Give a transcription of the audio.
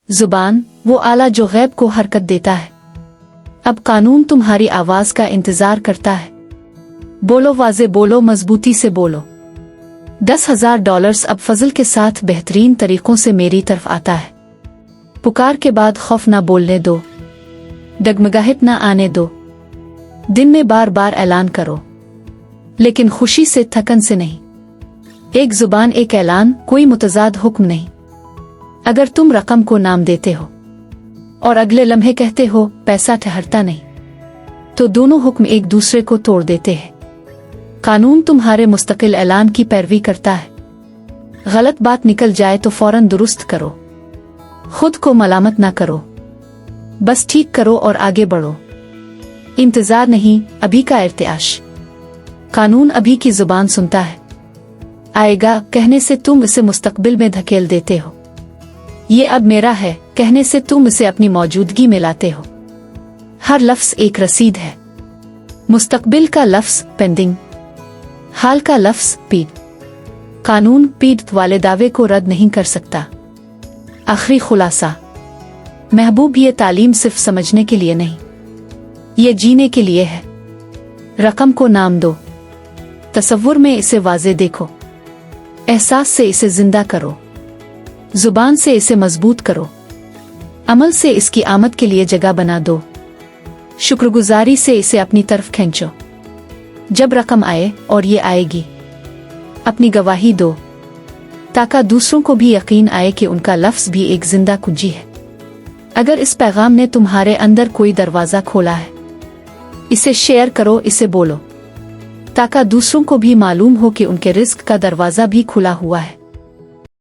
जुबान वो आला जो गैब को हरकत देता है। अब कानून तुम्हारी आवाज का इंतजार करता है। बोलो वाजे बोलो, मजबूती से बोलो। $10,000 अब फजल के साथ बेहतरीन तरीकों से मेरी तरफ आता है। पुकार के बाद खौफ ना बोलने दो, डगमगाहट ना आने दो। दिन में बार बार ऐलान करो, लेकिन खुशी से, थकन से नहीं। एक जुबान, एक ऐलान, कोई मुतजाद हुक्म नहीं। अगर तुम रकम को नाम देते हो और अगले लम्हे कहते हो पैसा ठहरता नहीं, तो दोनों हुक्म एक दूसरे को तोड़ देते हैं। कानून तुम्हारे मुस्तकिल ऐलान की पैरवी करता है। गलत बात निकल जाए तो फौरन दुरुस्त करो। खुद को मलामत ना करो, बस ठीक करो और आगे बढ़ो। इंतजार नहीं, अभी का इर्तियाश। कानून अभी की जुबान सुनता है। आएगा कहने से तुम इसे मुस्तकबिल में धकेल देते हो। ये अब मेरा है कहने से तुम इसे अपनी मौजूदगी में लाते हो। हर लफ्ज एक रसीद है। मुस्तकबिल का लफ्ज पेंडिंग, हाल का लफ्ज पीड़। कानून पीड़ित वाले दावे को रद्द नहीं कर सकता। आखिरी खुलासा, महबूब, ये तालीम सिर्फ समझने के लिए नहीं, ये जीने के लिए है। रकम को नाम दो, तसव्वुर में इसे वाज़े देखो, एहसास से इसे जिंदा करो, जुबान से इसे मजबूत करो, अमल से इसकी आमद के लिए जगह बना दो, शुक्रगुजारी से इसे अपनी तरफ खींचो। जब रकम आए, और ये आएगी, अपनी गवाही दो, ताकि दूसरों को भी यकीन आए कि उनका लफ्ज भी एक जिंदा कुंजी है। अगर इस पैगाम ने तुम्हारे अंदर कोई दरवाजा खोला है, इसे शेयर करो, इसे बोलो, ताकि दूसरों को भी मालूम हो कि उनके रिस्क का दरवाजा भी खुला हुआ है।